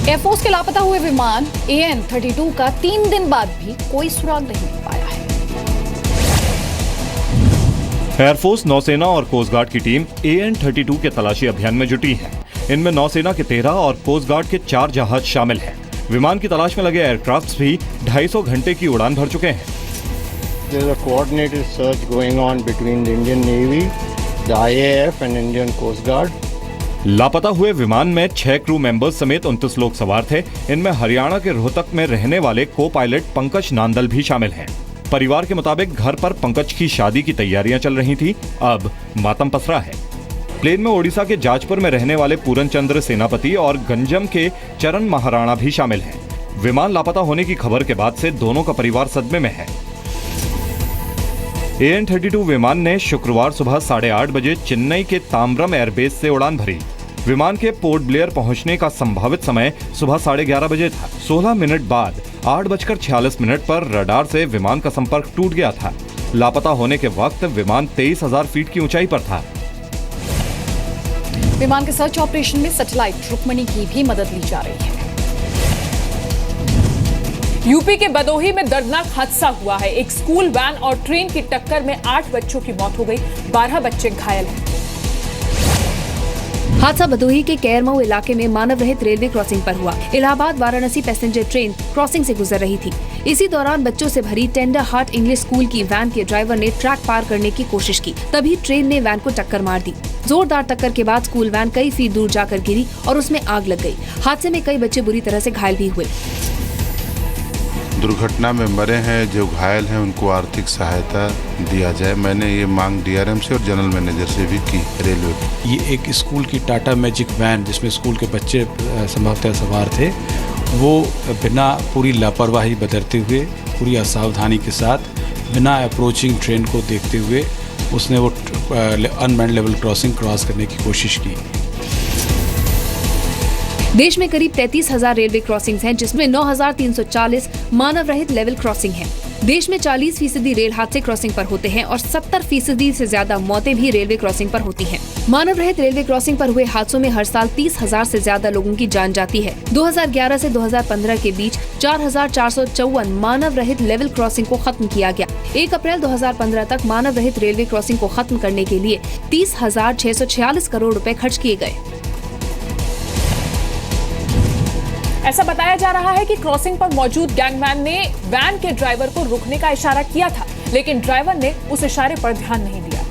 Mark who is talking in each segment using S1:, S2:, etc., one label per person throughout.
S1: Air force के लापता हुए विमान AN-32 का 3 दिन बाद भी कोई सुराग नहीं मिल पाया है।
S2: एयरफोर्स, नौसेना और कोस्ट गार्ड की टीम AN-32 के तलाशी अभियान में जुटी है। इनमें नौसेना के 13 और कोस्ट गार्ड के 4 जहाज शामिल हैं। विमान की तलाश में लगे एयरक्राफ्ट भी 250 घंटे की उड़ान भर चुके हैं।
S3: There is a coordinated search going on between the Indian Navy, the IAF and Indian Coast Guard.
S2: लापता हुए विमान में 6 क्रू मेंबर्स समेत 29 लोग सवार थे। इनमें हरियाणा के रोहतक में रहने वाले को पायलट पंकज नांदल भी शामिल हैं। परिवार के मुताबिक घर पर पंकज की शादी की तैयारियां चल रही थी। अब मातम पसरा है। प्लेन में ओडिशा के जाजपुर में रहने वाले पूरन चंद्र सेनापति और गंजम के चरण महाराणा भी शामिल हैं। विमान लापता होने की खबर के बाद से दोनों का परिवार सदमे में है। AN-32 विमान ने शुक्रवार सुबह 8:30 बजे चेन्नई के ताम्बरम एयरबेस से उड़ान भरी। विमान के पोर्ट ब्लेयर पहुंचने का संभावित समय सुबह 11:30 बजे था। 16 मिनट बाद 8:46 पर रडार से विमान का संपर्क टूट गया था। लापता होने के वक्त विमान 23,000 फीट की ऊंचाई पर था।
S1: विमान के सर्च ऑपरेशन में सैटेलाइट रुक्मणी की भी मदद ली जा रही है।
S4: यूपी के बदोही में दर्दनाक हादसा हुआ है। एक स्कूल वैन और ट्रेन की टक्कर में 8 बच्चों की मौत हो गई, 12 बच्चे घायल हैं।
S5: हादसा बदोही के कैरमऊ इलाके में मानव रहित रेलवे क्रॉसिंग पर हुआ। Allahabad Varanasi passenger train crossing से गुजर रही थी। इसी दौरान बच्चों से भरी टेंडर हार्ट इंग्लिश स्कूल की वैन के ड्राइवर ने ट्रैक पार करने की कोशिश की। तभी ट्रेन ने वैन को टक्कर मार दी। जोरदार टक्कर के बाद स्कूल वैन कई फीट दूर जाकर गिरी और उसमें आग लग गई। हादसे में कई बच्चे बुरी तरह से घायल भी हुए।
S6: दुर्घटना में मरे हैं, जो घायल हैं उनको आर्थिक सहायता दिया जाए। मैंने ये मांग DRM से और जनरल मैनेजर से भी की रेलवे की।
S7: ये एक स्कूल की टाटा मैजिक वैन जिसमें स्कूल के बच्चे संभवतः सवार थे, वो बिना पूरी लापरवाही बरतते हुए, पूरी असावधानी के साथ, बिना अप्रोचिंग ट्रेन को देखते हुए उसने वो अनमैन्ड लेवल क्रॉसिंग क्रॉस करने की कोशिश की।
S5: देश में करीब 33,000 रेलवे क्रॉसिंग्स हैं, जिसमें 9,340 मानव रहित लेवल क्रॉसिंग हैं। देश में 40% रेल हादसे क्रॉसिंग पर होते हैं और 70% से ज्यादा मौतें भी रेलवे क्रॉसिंग पर होती हैं। मानव रहित रेलवे क्रॉसिंग पर हुए हादसों में हर साल 30,000 से ज्यादा लोगों की जान जाती है। 2011 से 2015 के बीच 4,454 मानव रहित लेवल क्रॉसिंग को खत्म किया गया। 1 अप्रैल 2015 तक मानव रहित रेलवे क्रॉसिंग को खत्म करने के लिए 30,646 करोड़ रुपए खर्च किए गए।
S4: ऐसा बताया जा रहा है कि क्रॉसिंग पर मौजूद गैंगमैन ने वैन के ड्राइवर को रुकने का इशारा किया था, लेकिन ड्राइवर ने उस इशारे पर ध्यान नहीं दिया।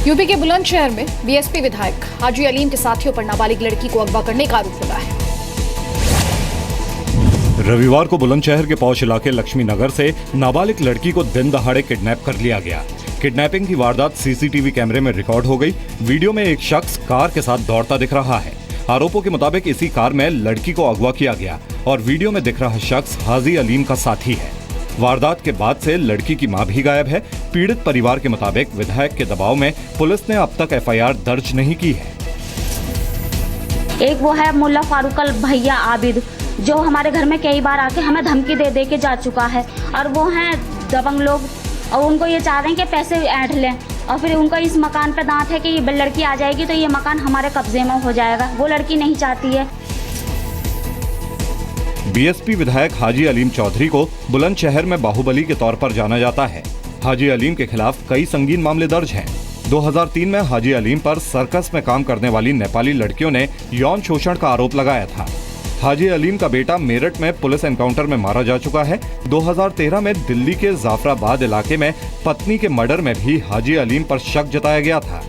S1: यूपी के बुलंदशहर में BSP विधायक हाजी अलीम के साथियों पर नाबालिग लड़की को अगवा करने का आरोप लगा है।
S2: रविवार को बुलंदशहर के पौष इलाके लक्ष्मी नगर से नाबालिग लड़की को दिन दहाड़े किडनैप कर लिया गया। किडनैपिंग की वारदात CCTV कैमरे में रिकॉर्ड हो गई। वीडियो में एक शख्स कार के साथ दौड़ता दिख रहा है। आरोपों के मुताबिक इसी कार में लड़की को अगवा किया गया और वीडियो में दिख रहा शख्स हाजी अलीम का साथी है। वारदात के बाद से लड़की की मां भी गायब है। पीड़ित परिवार के मुताबिक विधायक के दबाव में पुलिस ने अब तक FIR दर्ज नहीं की है।
S8: एक वो है मुल्ला फारूकल भैया आबिद, जो हमारे घर में कई बार आके हमें धमकी दे दे के जा चुका है, और वो हैं दबंग लोग और उनको ये चाह रहे हैं कि पैसे ऐंठ लें, और फिर उनका इस मकान पे दांत है कि ये लड़की आ जाएगी तो ये मकान हमारे कब्जे में हो जाएगा। वो लड़की नहीं चाहती है।
S2: BSP विधायक हाजी अलीम चौधरी को बुलंदशहर में बाहुबली के तौर पर जाना जाता है। हाजी अलीम के खिलाफ कई संगीन मामले दर्ज हैं। 2003 में हाजी अलीम पर सर्कस में काम करने वाली नेपाली लड़कियों ने यौन शोषण का आरोप लगाया था। हाजी अलीम का बेटा मेरठ में पुलिस एनकाउंटर में मारा जा चुका है। 2013 में दिल्ली के जाफराबाद इलाके में पत्नी के मर्डर में भी हाजी अलीम पर शक जताया गया था।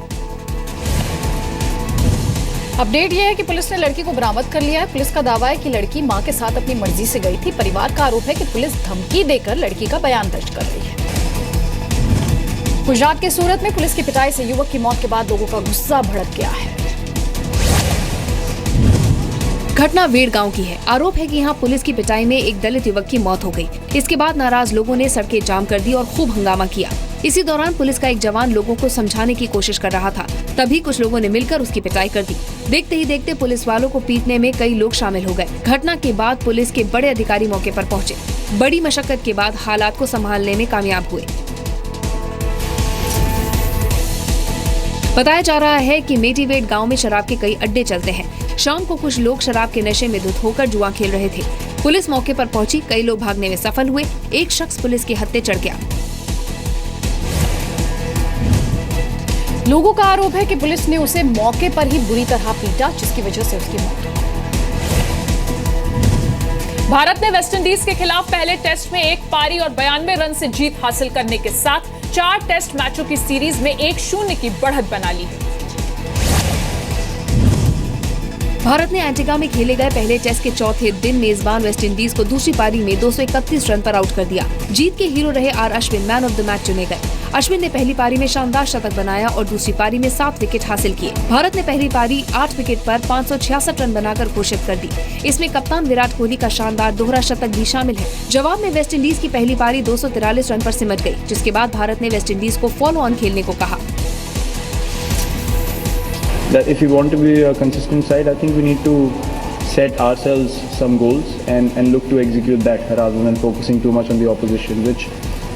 S1: अपडेट यह है कि पुलिस ने लड़की को बरामद कर लिया है। पुलिस का दावा है कि लड़की मां के साथ अपनी मर्जी से गई थी। परिवार का आरोप है कि पुलिस धमकी देकर लड़की का बयान दर्ज कर रही है। गुजरात के सूरत में पुलिस की पिटाई से युवक की मौत के बाद लोगों का गुस्सा भड़क गया है।
S5: घटना वेड़ गांव की है। आरोप है कि यहां पुलिस की पिटाई में एक दलित युवक की मौत हो गई। इसके बाद नाराज लोगों ने सड़कें जाम कर दी और खूब हंगामा किया। इसी दौरान पुलिस का एक जवान लोगों को समझाने की कोशिश कर रहा था। तभी कुछ लोगों ने मिलकर उसकी पिटाई कर दी। देखते ही देखते पुलिस वालों को पीटने में कई लोग शामिल हो गए। घटना के बाद पुलिस के बड़े अधिकारी मौके पर पहुंचे। बड़ी मशक्कत के बाद हालात को संभालने में कामयाब हुए। बताया जा रहा है कि मेटीवेट गांव में शराब के कई अड्डे चलते हैं। शाम को कुछ लोग शराब के नशे में धुत होकर जुआ खेल रहे थे। पुलिस मौके पर पहुंची, कई लोग भागने में सफल हुए। एक शख्स पुलिस के हत्थे चढ़ गया।
S1: लोगों का आरोप है कि पुलिस ने उसे मौके पर ही बुरी तरह पीटा, जिसकी वजह से उसकी मौत हो गई।
S4: भारत ने वेस्टइंडीज के खिलाफ पहले टेस्ट में 1 पारी और 92 रन से जीत हासिल करने के साथ 4 टेस्ट मैचों की सीरीज में 1-0 की बढ़त बना ली।
S5: भारत ने एंटीगा में खेले गए पहले टेस्ट के चौथे दिन मेजबान वेस्टइंडीज को दूसरी पारी में 231 रन पर आउट कर दिया। जीत के हीरो रहे R Ashwin man of the match चुने गए। अश्विन ने पहली पारी में शानदार शतक बनाया और दूसरी पारी में 7 विकेट हासिल किए। भारत ने पहली पारी 8 विकेट पर 566 रन बनाकर घोषित कर दी। इसमें कप्तान विराट कोहली का शानदार दोहरा शतक भी शामिल है। जवाब में वेस्टइंडीज की पहली पारी 243 रन पर सिमट गई, जिसके बाद भारत ने वेस्टइंडीज को फॉलो ऑन खेलने को कहा।
S9: That if we want to be a consistent side, I think we need to set ourselves some goals and look to execute that rather than focusing too much on the opposition, which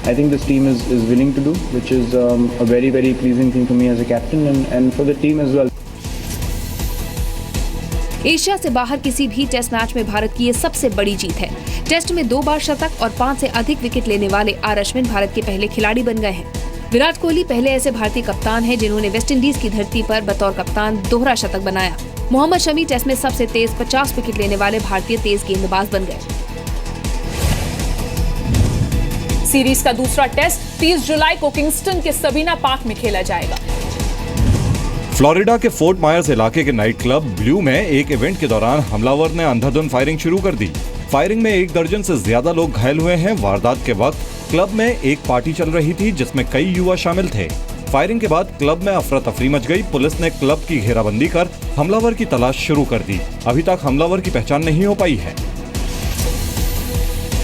S9: I think this team is willing to do, which is a very, very pleasing thing for me as a captain and for the team as well.
S5: Asia से बाहर किसी भी test match में भारत की ये सबसे बड़ी जीत है। टेस्ट में 2 बार शतक और 5 से अधिक विकेट लेने वाले आर अश्विन भारत के पहले खिलाड़ी बन गए हैं। विराट कोहली पहले ऐसे भारतीय कप्तान हैं जिन्होंने वेस्टइंडीज की धरती पर बतौर कप्तान दोहरा शतक बनाया। मोहम्मद शमी टेस्ट में सबसे तेज 50 विकेट लेने वाले भारतीय तेज गेंदबाज बन गए।
S4: सीरीज का दूसरा टेस्ट 30 जुलाई को किंगस्टन के सबीना पार्क में खेला जाएगा।
S2: फ्लोरिडा के फोर्ट मायर्स इलाके के नाइट क्लब ब्लू में एक इवेंट के दौरान हमलावर ने अंधाधुंध फायरिंग शुरू कर दी। फायरिंग में 1 दर्जन से ज्यादा लोग घायल हुए हैं। वारदात के वक्त क्लब में एक पार्टी चल रही थी जिसमें कई युवा शामिल थे। फायरिंग के बाद क्लब में अफरा तफरी मच गई। पुलिस ने क्लब की घेराबंदी कर हमलावर की तलाश शुरू कर दी। अभी तक हमलावर की पहचान नहीं हो पाई है।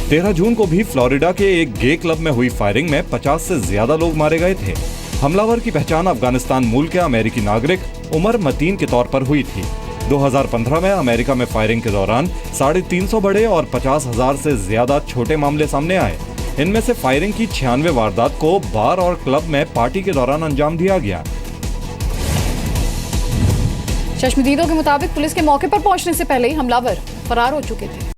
S2: 13 जून को भी फ्लोरिडा के एक गे क्लब में हुई फायरिंग में 50 से ज्यादा लोग मारे गए थे। हमलावर की पहचान अफगानिस्तान मूल के अमेरिकी नागरिक उमर मतीन के तौर पर हुई थी। 2015 में अमेरिका में फायरिंग के दौरान 350 बड़े और 50,000 से ज्यादा छोटे मामले सामने आए। इनमें से फायरिंग की 96 वारदात को बार और क्लब में पार्टी के दौरान अंजाम दिया गया।
S1: चश्मदीदों के मुताबिक पुलिस के मौके पर पहुंचने से पहले ही हमलावर फरार हो चुके थे।